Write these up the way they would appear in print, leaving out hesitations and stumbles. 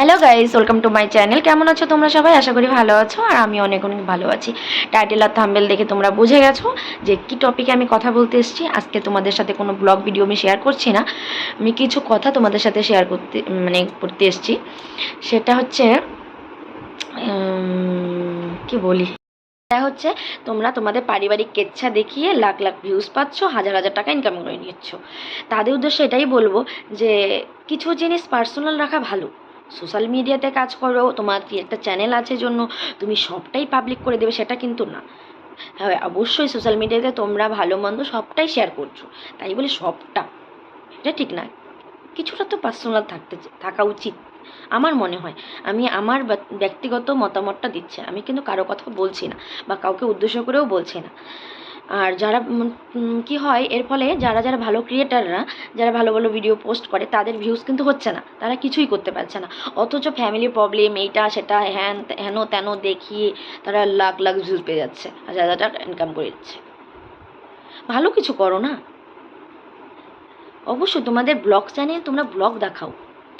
Hello guys, welcome to my channel. কেমন আছো তোমরা সবাই? আশা করি ভালো আছো, আর আমি অনেক অনেক ভালো আছি। টাইটেল আর থাম্বনেল দেখে তোমরা বুঝে গেছো যে কি টপিকে আমি কথা বলতে এসেছি। আজকে তোমাদের সাথে কোনো ব্লগ ভিডিও আমি শেয়ার করছি না, আমি কিছু কথা তোমাদের সাথে শেয়ার করতে এসেছি। সেটা হচ্ছে কি বলি, এটা হচ্ছে তোমরা তোমাদের পারিবারিক কেচ্ছা দেখিয়ে লাখ লাখ ভিউজ পাচ্ছ, হাজার হাজার টাকা ইনকাম করে নিচ্ছ। তাদের উদ্দেশ্যে এটাই বলবো যে কিছু জিনিস পার্সোনাল রাখা ভালো। সোশ্যাল মিডিয়াতে কাজ করো, তোমার কি একটা চ্যানেল আছে জন্য তুমি সবটাই পাবলিক করে দেবে সেটা কিন্তু না। হ্যাঁ, অবশ্যই সোশ্যাল মিডিয়াতে তোমরা ভালো মন্দ সবটাই শেয়ার করছো, তাই বলে সবটা এটা ঠিক না। কিছুটা তো পার্সোনাল থাকা উচিত আমার মনে হয়। আমি আমার ব্যক্তিগত মতামতটা দিচ্ছি, আমি কিন্তু কারো কথা বলছি না বা কাউকে উদ্দেশ্য করেও বলছি না। আর যারা কি হয় এর ফলে, যারা যারা ভালো ক্রিয়েটাররা, যারা ভালো ভালো ভিডিও পোস্ট করে, তাদের ভিউজ কিন্তু হচ্ছে না, তারা কিছুই করতে পারছে না। অথচ ফ্যামিলি প্রবলেম এইটা সেটা হেন তেন দেখিয়ে তারা লাখ লাখ ভিউজ পেয়ে যাচ্ছে, হাজার হাজার টাকা ইনকাম করে দিচ্ছে। ভালো কিছু করো না। অবশ্যই তোমাদের ব্লগ চ্যানেল, তোমরা ব্লগ দেখাও,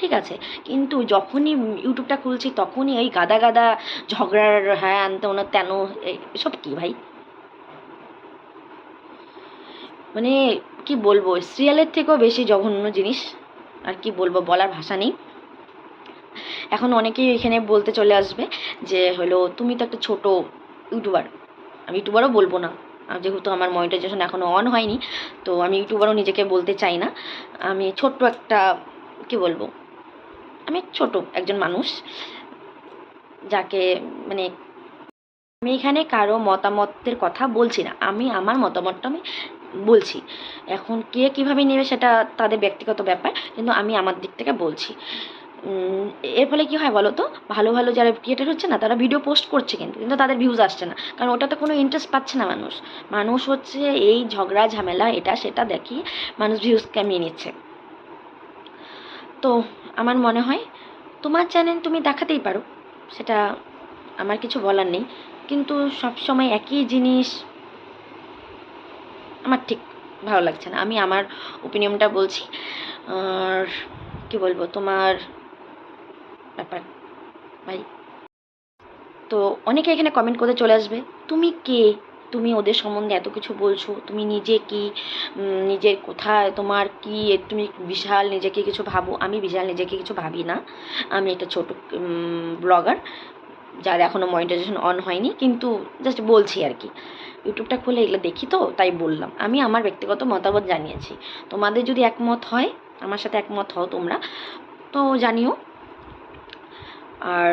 ঠিক আছে, কিন্তু যখনই ইউটিউবটা খুলছি তখনই ওই গাদা গাদা ঝগড়ার হ্যান তেন এসব কি ভাই? মানে কি বলবো, সিরিয়ালের থেকেও বেশি জঘন্য জিনিস। আর কি বলবো, বলার ভাষা নেই। এখন অনেকেই এখানে বলতে চলে আসবে যে হলো তুমি তো একটা ছোট ইউটিউবার। আমি ইউটিউবারও বলবো না, যেহেতু আমার মনিটাইজেশন এখনও অন হয়নি, তো আমি ইউটিউবারও নিজেকে বলতে চাই না। আমি ছোট্ট একটা, কি বলবো, আমি ছোট একজন মানুষ, যাকে মানে আমি এখানে কারো মতামতের কথা বলছি না, আমি আমার মতামতটা আমি বলছি। এখন কে কীভাবে নেবে সেটা তাদের ব্যক্তিগত ব্যাপার, কিন্তু আমি আমার দিক থেকে বলছি। এর ফলে কী হয় বলো তো, ভালো ভালো যারা ক্রিয়েটার হচ্ছে না, তারা ভিডিও পোস্ট করছে কিন্তু কিন্তু তাদের ভিউজ আসছে না, কারণ ওটাতে কোনো ইন্টারেস্ট পাচ্ছে না মানুষ। মানুষ হচ্ছে এই ঝগড়া ঝামেলা এটা সেটা দেখিয়ে মানুষ ভিউজ কামিয়ে নিচ্ছে। তো আমার মনে হয় তোমার চ্যানেল তুমি দেখাতেই পারো, সেটা আমার কিছু বলার নেই, কিন্তু সব সময় একই জিনিস আমার ঠিক ভালো লাগছে না। আমি আমার ওপিনিয়নটা বলছি। আর কি বলবো, তোমার ব্যাপার ভাই। তো অনেকে এখানে কমেন্ট করতে চলে আসবে, তুমি কে, তুমি ওদের সম্বন্ধে এত কিছু বলছো, তুমি নিজে কি, নিজের কোথায় তোমার কি, তুমি বিশাল নিজেকে কিছু ভাবো। আমি বিশাল নিজেকে কিছু ভাবি না, আমি একটা ছোট ব্লগার, যার এখনও মনিটাইজেশন অন হয়নি, কিন্তু জাস্ট বলছি আর কি। ইউটিউবটা খুলে এগুলো দেখি তো তাই বললাম, আমি আমার ব্যক্তিগত মতামত জানিয়েছি। তোমাদের যদি একমত হয়, আমার সাথে একমত হও তোমরা, তো জানিও। আর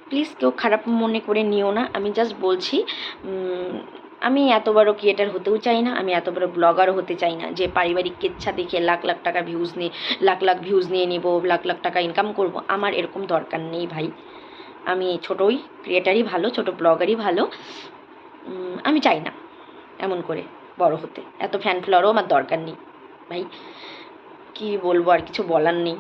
প্লিজ কেউ খারাপ মনে করে নিও না, আমি জাস্ট বলছি। আমি এত বড় ক্রিয়েটার হতেও চাই না, আমি এত বড় ব্লগারও হতে চাই না যে পারিবারিক কেচ্ছা দেখে লাখ লাখ টাকা ভিউজ নিয়ে, লাখ লাখ ভিউজ নিয়ে নেবো, লাখ লাখ টাকা ইনকাম করব। আমার এরকম দরকার নেই ভাই। আমি ছোটোই ক্রিয়েটারই ভালো, ছোটো ব্লগারই ভালো। আমি চাই না এমন করে বড় হতে, এত ফ্যান ফলোয়ারও আমার দরকার নেই ভাই। কি বলবো, আর কিছু বলার নেই।